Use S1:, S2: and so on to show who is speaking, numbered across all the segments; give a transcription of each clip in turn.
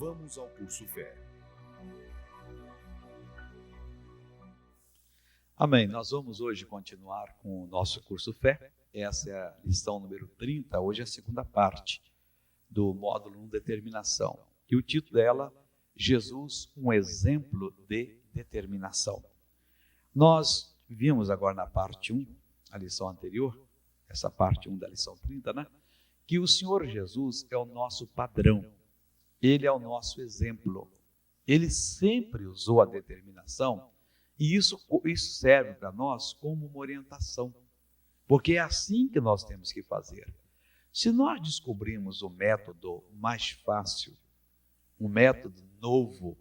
S1: Vamos ao Curso Fé.
S2: Amém. Nós vamos hoje continuar com o nosso Curso Fé. Essa é a lição número 30, hoje é a segunda parte do módulo 1, Determinação. E o título dela, Jesus, um exemplo de determinação. Nós vimos agora na parte 1, a lição anterior, essa parte 1 da lição 30, né? Que o Senhor Jesus é o nosso padrão, Ele é o nosso exemplo. Ele sempre usou a determinação e isso serve para nós como uma orientação, porque é assim que nós temos que fazer. Se nós descobrirmos o método mais fácil, um método novo,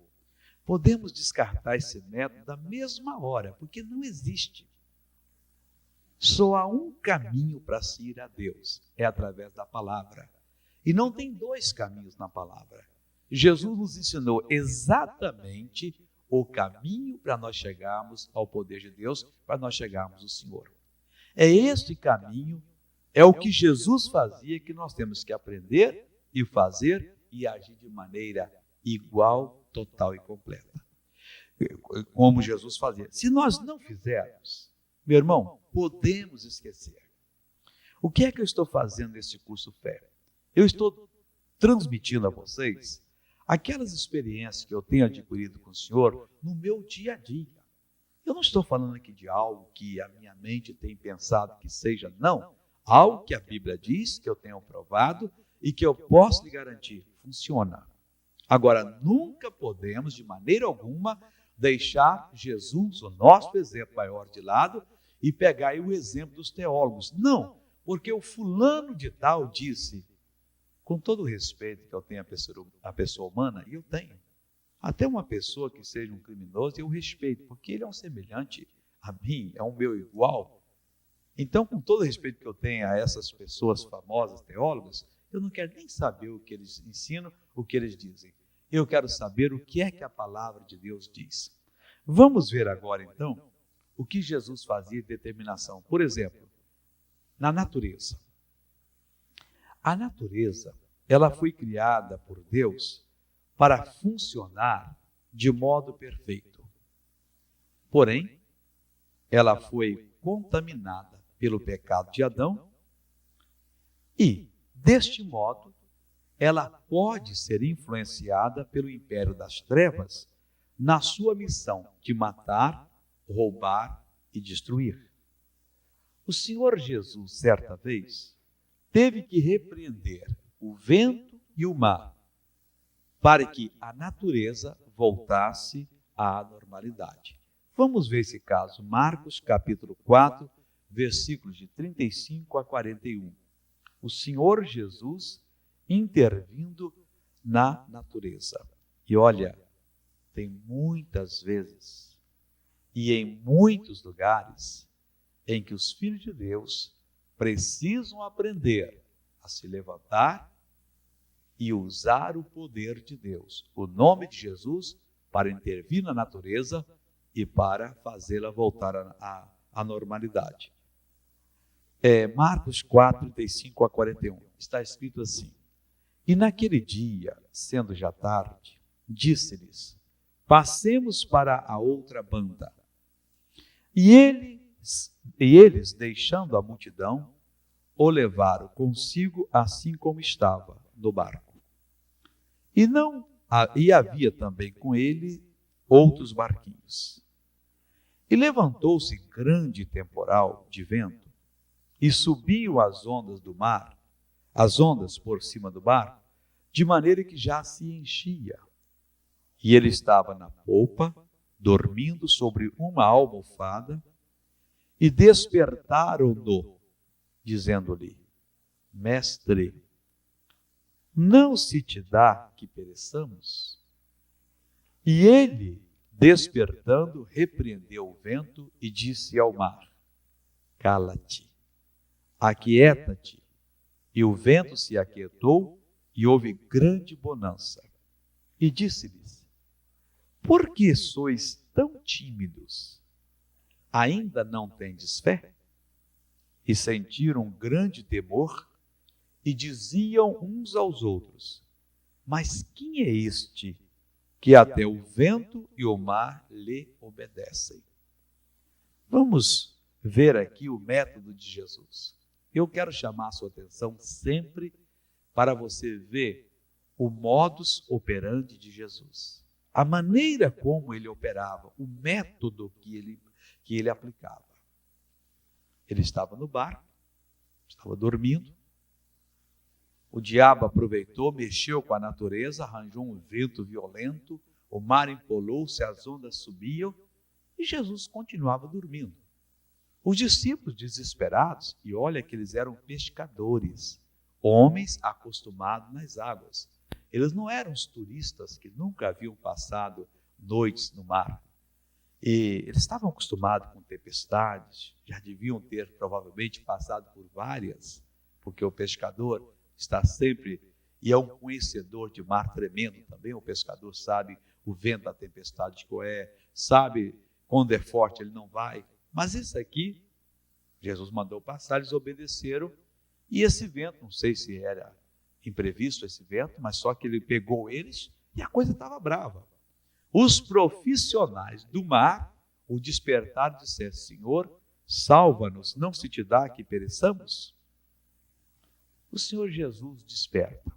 S2: podemos descartar esse método da mesma hora, porque não existe. Só há um caminho para se ir a Deus, é através da palavra. E não tem dois caminhos na palavra. Jesus nos ensinou exatamente o caminho para nós chegarmos ao poder de Deus, para nós chegarmos ao Senhor. É este caminho, é o que Jesus fazia, que nós temos que aprender e fazer e agir de maneira igual, total e completa. Como Jesus fazia. Se nós não fizermos, meu irmão, podemos esquecer. O que é que eu estou fazendo nesse curso Fé? Eu estou transmitindo a vocês aquelas experiências que eu tenho adquirido com o Senhor no meu dia a dia. Eu não estou falando aqui de algo que a minha mente tem pensado que seja, não. Algo que a Bíblia diz, que eu tenho provado e que eu posso lhe garantir, funciona. Agora, nunca podemos, de maneira alguma, deixar Jesus, o nosso exemplo maior, de lado e pegar aí o exemplo dos teólogos. Não, porque o fulano de tal disse, com todo o respeito que eu tenho à pessoa humana, e eu tenho, até uma pessoa que seja um criminoso, eu respeito, porque ele é um semelhante a mim, é um meu igual. Então, com todo o respeito que eu tenho a essas pessoas famosas, teólogas, eu não quero nem saber o que eles ensinam, o que eles dizem. Eu quero saber o que é que a palavra de Deus diz. Vamos ver agora, então, o que Jesus fazia de determinação. Por exemplo, na natureza. A natureza, ela foi criada por Deus para funcionar de modo perfeito. Porém, ela foi contaminada pelo pecado de Adão e, deste modo, ela pode ser influenciada pelo império das trevas na sua missão de matar, roubar e destruir. O Senhor Jesus, certa vez, teve que repreender o vento e o mar para que a natureza voltasse à normalidade. Vamos ver esse caso, Marcos capítulo 4, versículos de 35 a 41. O Senhor Jesus intervindo na natureza. E olha, tem muitas vezes e em muitos lugares em que os filhos de Deus precisam aprender a se levantar e usar o poder de Deus, o nome de Jesus, para intervir na natureza e para fazê-la voltar à normalidade. Marcos 4, 35 a 41, está escrito assim: E naquele dia, sendo já tarde, disse-lhes, passemos para a outra banda. E eles, deixando a multidão, o levaram consigo assim como estava no barco. E havia também com ele outros barquinhos. E levantou-se grande temporal de vento, e subiam as ondas do mar, as ondas por cima do barco, de maneira que já se enchia. E ele estava na polpa, dormindo sobre uma almofada, e despertaram-no, dizendo-lhe, Mestre, não se te dá que pereçamos? E ele, despertando, repreendeu o vento e disse ao mar, Cala-te, aquieta-te. E o vento se aquietou e houve grande bonança. E disse-lhes, por que sois tão tímidos? Ainda não tendes fé? E sentiram grande temor e diziam uns aos outros, Mas quem é este que até o vento e o mar lhe obedecem? Vamos ver aqui o método de Jesus. Eu quero chamar a sua atenção sempre para você ver o modus operandi de Jesus. A maneira como ele operava, o método que ele aplicava. Ele estava no barco, estava dormindo. O diabo aproveitou, mexeu com a natureza, arranjou um vento violento, o mar empolou-se, as ondas subiam e Jesus continuava dormindo. Os discípulos desesperados, e olha que eles eram pescadores, homens acostumados nas águas. Eles não eram os turistas que nunca haviam passado noites no mar. E eles estavam acostumados com tempestades, já deviam ter provavelmente passado por várias, porque o pescador está sempre, e é um conhecedor de mar tremendo também, o pescador sabe o vento da tempestade qual é, sabe quando é forte ele não vai. Mas isso aqui, Jesus mandou passar, eles obedeceram, e esse vento, não sei se era imprevisto esse vento, mas só que ele pegou eles e a coisa estava brava. Os profissionais do mar o despertaram e disseram: Senhor, salva-nos, não se te dá que pereçamos? O Senhor Jesus desperta.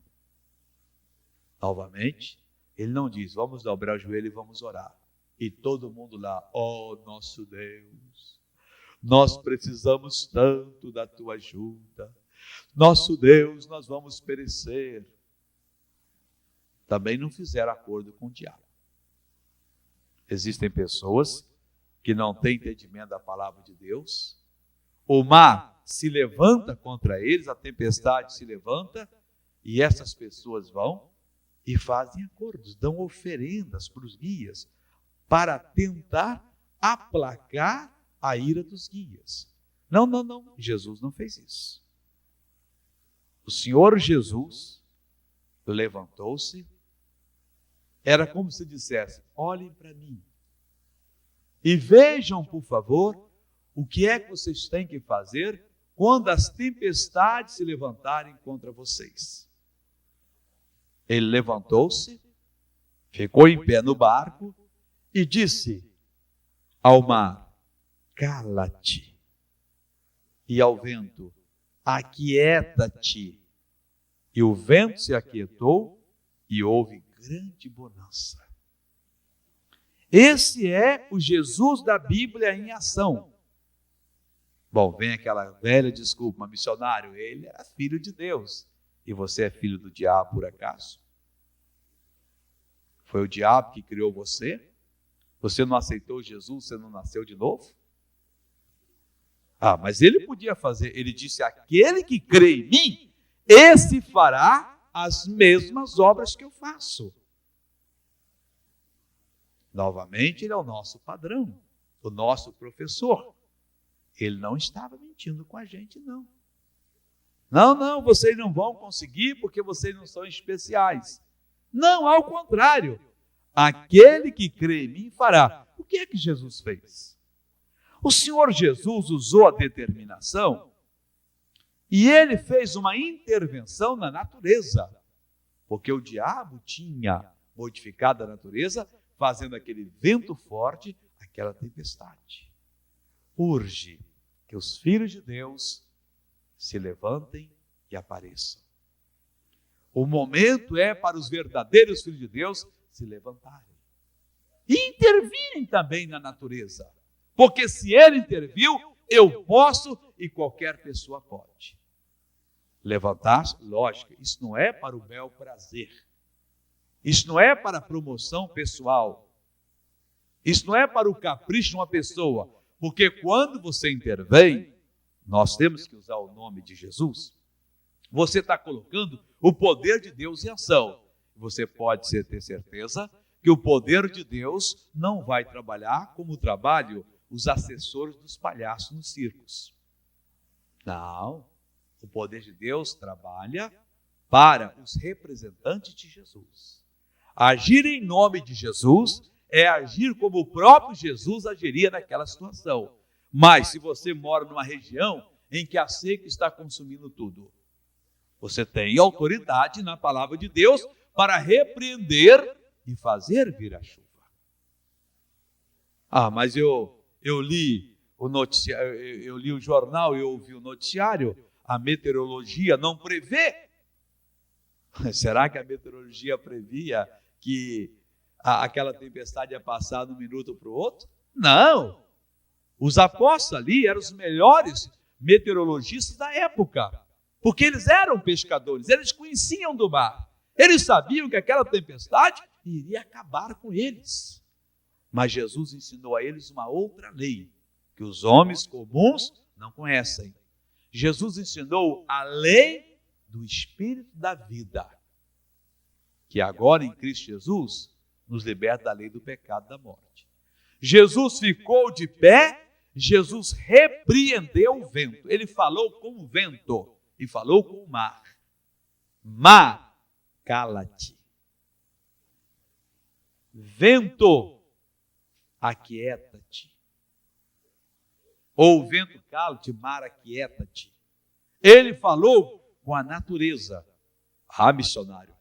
S2: Novamente, ele não diz: vamos dobrar o joelho e vamos orar. E todo mundo lá: ó nosso Deus, nós precisamos tanto da tua ajuda. Nosso Deus, nós vamos perecer. Também não fizeram acordo com o diabo. Existem pessoas que não têm entendimento da palavra de Deus. O mar se levanta contra eles, a tempestade se levanta, e essas pessoas vão e fazem acordos, dão oferendas para os guias, para tentar aplacar a ira dos guias. Não, Jesus não fez isso. O Senhor Jesus levantou-se, era como se dissesse: olhem para mim e vejam, por favor, o que é que vocês têm que fazer quando as tempestades se levantarem contra vocês. Ele levantou-se, ficou em pé no barco e disse ao mar: cala-te, e ao vento: aquieta-te. E o vento se aquietou e houve grande bonança. Esse é o Jesus da Bíblia em ação. Bom, vem aquela velha desculpa: mas missionário, ele era filho de Deus. E você é filho do diabo por acaso? Foi o diabo que criou você? Você não aceitou Jesus, você não nasceu de novo? Ah, mas ele podia fazer, ele disse: aquele que crê em mim, esse fará as mesmas obras que eu faço. Novamente, ele é o nosso padrão, o nosso professor. Ele não estava mentindo com a gente, não. Não, vocês não vão conseguir porque vocês não são especiais. Não, ao contrário. Aquele que crê em mim fará. O que é que Jesus fez? O Senhor Jesus usou a determinação e ele fez uma intervenção na natureza, porque o diabo tinha modificado a natureza, fazendo aquele vento forte, aquela tempestade. Urge que os filhos de Deus se levantem e apareçam. O momento é para os verdadeiros filhos de Deus se levantarem e intervirem também na natureza, porque se ele interviu, eu posso e qualquer pessoa pode. Levantar-se, lógico, isso não é para o bel prazer, isso não é para a promoção pessoal, isso não é para o capricho de uma pessoa, porque quando você intervém, nós temos que usar o nome de Jesus, você está colocando o poder de Deus em ação. Você pode ter certeza que o poder de Deus não vai trabalhar como trabalham os assessores dos palhaços nos circos. Não, o poder de Deus trabalha para os representantes de Jesus. Agir em nome de Jesus é agir como o próprio Jesus agiria naquela situação. Mas se você mora numa região em que a seca está consumindo tudo, você tem autoridade na palavra de Deus para repreender e fazer vir a chuva. Mas eu li o noticiário, eu li o jornal, eu ouvi o noticiário, a meteorologia não prevê. Será que a meteorologia previa que aquela tempestade ia passar de um minuto para o outro? Não! Os apóstolos ali eram os melhores meteorologistas da época, porque eles eram pescadores, eles conheciam do mar, eles sabiam que aquela tempestade iria acabar com eles. Mas Jesus ensinou a eles uma outra lei, que os homens comuns não conhecem. Jesus ensinou a lei do Espírito da vida, que agora em Cristo Jesus nos liberta da lei do pecado e da morte. Jesus ficou de pé, Jesus repreendeu o vento. Ele falou com o vento e falou com o mar. Mar, cala-te. Vento, aquieta-te. Ou vento, cala-te, mar, aquieta-te. Ele falou com a natureza. Missionário.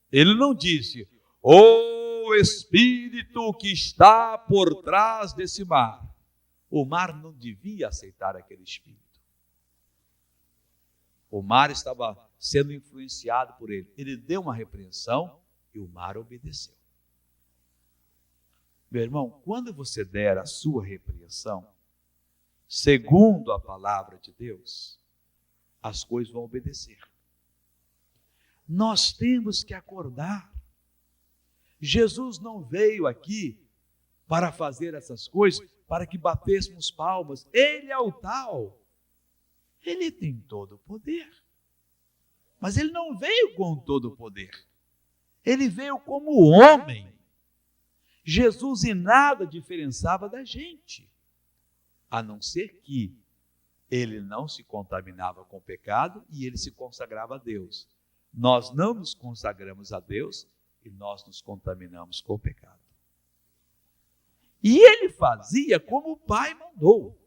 S2: Ele não disse, o Espírito que está por trás desse mar. O mar não devia aceitar aquele Espírito. O mar estava sendo influenciado por ele. Ele deu uma repreensão e o mar obedeceu. Meu irmão, quando você der a sua repreensão, segundo a palavra de Deus, as coisas vão obedecer. Nós temos que acordar. Jesus não veio aqui para fazer essas coisas, para que batêssemos palmas. Ele é o tal. Ele tem todo o poder. Mas ele não veio com todo o poder. Ele veio como homem. Jesus em nada diferenciava da gente, a não ser que ele não se contaminava com o pecado e ele se consagrava a Deus. Nós não nos consagramos a Deus e nós nos contaminamos com o pecado. E ele fazia como o Pai mandou.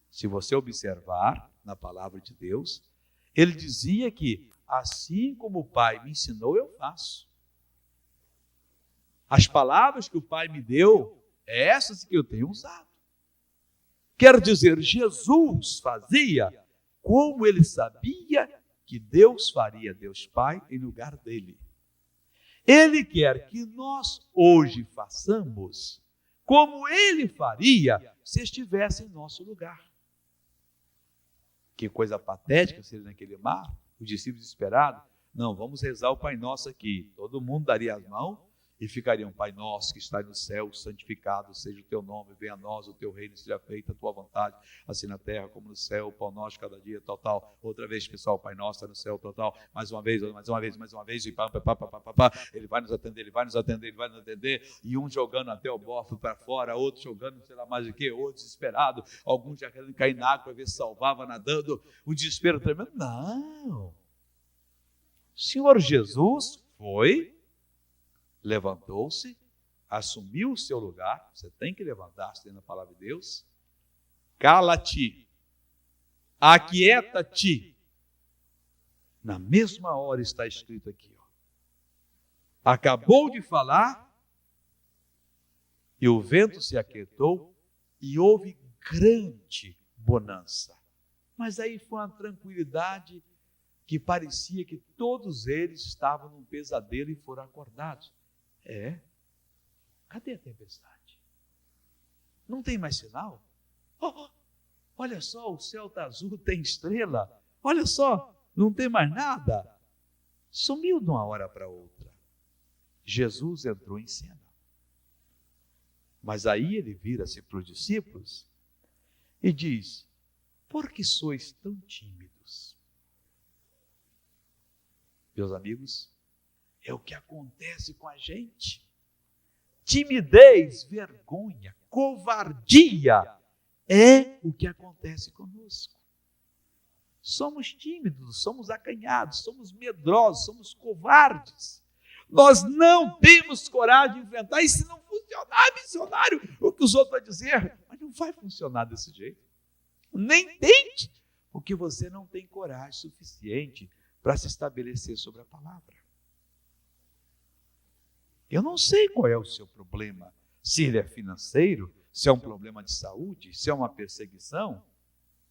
S2: Se você observar na palavra de Deus, ele dizia que assim como o Pai me ensinou, eu faço. As palavras que o Pai me deu, é essas que eu tenho usado. Quer dizer, Jesus fazia como ele sabia que Deus faria, Deus Pai, em lugar dele. Ele quer que nós hoje façamos como ele faria se estivesse em nosso lugar. Que coisa patética seria naquele mar, os discípulos desesperados. Não, vamos rezar o Pai Nosso aqui. Todo mundo daria as mãos e ficariam, Pai Nosso que está no céu, santificado seja o teu nome, venha a nós o teu reino, seja feita a tua vontade, assim na terra como no céu, o pão nosso cada dia, tal. Outra vez, pessoal, Pai Nosso está no céu, tal. Mais uma vez, e pá. Ele vai nos atender, e um jogando até o bofo para fora, outro jogando, sei lá mais o que, outro desesperado, alguns já querendo cair na água para ver se salvava nadando, um desespero tremendo. Não! O Senhor Jesus foi, levantou-se, assumiu o seu lugar. Você tem que levantar-se dentro da palavra de Deus. Cala-te, aquieta-te. Na mesma hora está escrito aqui, acabou de falar e o vento se aquietou e houve grande bonança. Mas aí foi uma tranquilidade que parecia que todos eles estavam num pesadelo e foram acordados. Cadê a tempestade? Não tem mais sinal? Olha só, o céu está azul, tem estrela. Olha só, não tem mais nada. Sumiu de uma hora para outra. Jesus entrou em cena. Mas aí ele vira-se para os discípulos e diz, por que sois tão tímidos? Meus amigos, é o que acontece com a gente. Timidez, vergonha, covardia é o que acontece conosco. Somos tímidos, somos acanhados, somos medrosos, somos covardes. Nós não temos coragem de enfrentar. E se não funcionar, missionário, o que os outros vão dizer? Mas não vai funcionar desse jeito. Nem tente, porque você não tem coragem suficiente para se estabelecer sobre a palavra. Eu não sei qual é o seu problema, se ele é financeiro, se é um problema de saúde, se é uma perseguição,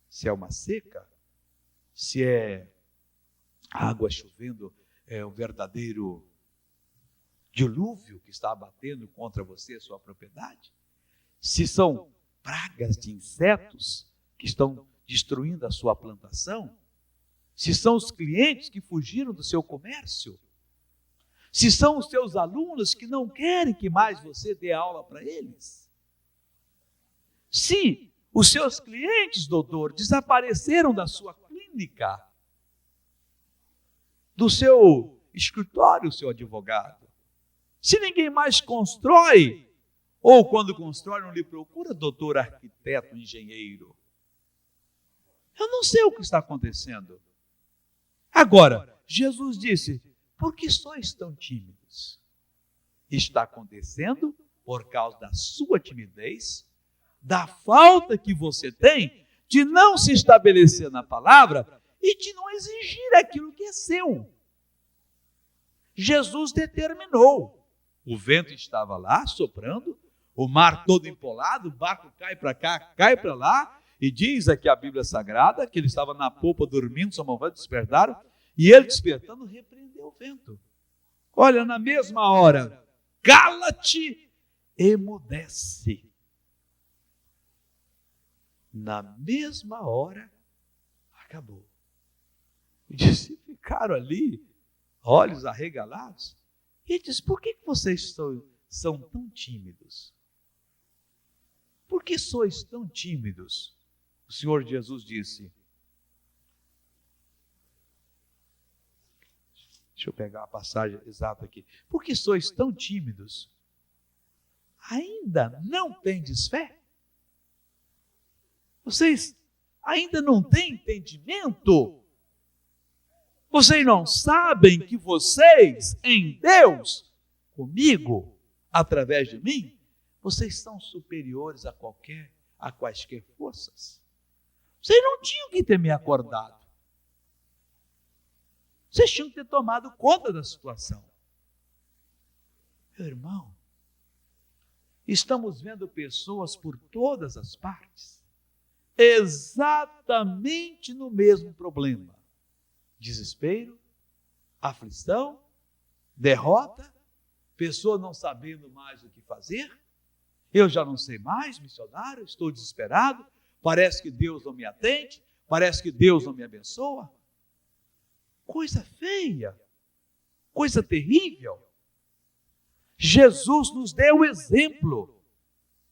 S2: se é uma seca, se é água chovendo, é um verdadeiro dilúvio que está abatendo contra você, sua propriedade, se são pragas de insetos que estão destruindo a sua plantação, se são os clientes que fugiram do seu comércio, se são os seus alunos que não querem que mais você dê aula para eles, se os seus clientes, doutor, desapareceram da sua clínica, do seu escritório, seu advogado, se ninguém mais constrói, ou quando constrói não lhe procura, doutor, arquiteto, engenheiro, eu não sei o que está acontecendo. Agora, Jesus disse, por que sois tão tímidos? Está acontecendo por causa da sua timidez, da falta que você tem de não se estabelecer na palavra e de não exigir aquilo que é seu. Jesus determinou. O vento estava lá, soprando, o mar todo empolado, o barco cai para cá, cai para lá, e diz aqui a Bíblia Sagrada que ele estava na popa dormindo, sua mão despertaram, e ele despertando repreendeu o vento. Olha, na mesma hora, cala-te, emudece. Na mesma hora, acabou. E disse, ficaram ali, olhos arregalados, e diz, por que vocês são tão tímidos? Por que sois tão tímidos? O Senhor Jesus disse, deixa eu pegar a passagem exata aqui, por que sois tão tímidos? Ainda não tendes fé? Vocês ainda não têm entendimento? Vocês não sabem que vocês, em Deus, comigo, através de mim, vocês são superiores a quaisquer forças? Vocês não tinham que ter me acordado. Vocês tinham que ter tomado conta da situação. Meu irmão, estamos vendo pessoas por todas as partes, exatamente no mesmo problema. Desespero, aflição, derrota, pessoa não sabendo mais o que fazer. Eu já não sei mais, missionário, estou desesperado, parece que Deus não me atende, parece que Deus não me abençoa. Coisa feia, coisa terrível. Jesus nos deu o exemplo.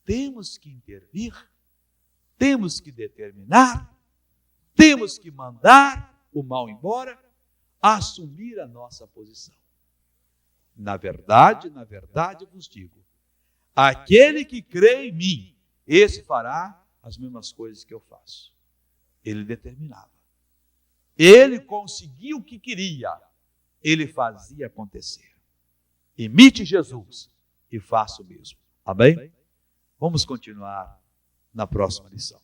S2: Temos que intervir, temos que determinar, temos que mandar o mal embora, assumir a nossa posição. Na verdade vos digo, aquele que crê em mim, esse fará as mesmas coisas que eu faço. Ele determinava. Ele conseguiu o que queria. Ele fazia acontecer. Imite Jesus e faça o mesmo. Amém? Vamos continuar na próxima lição.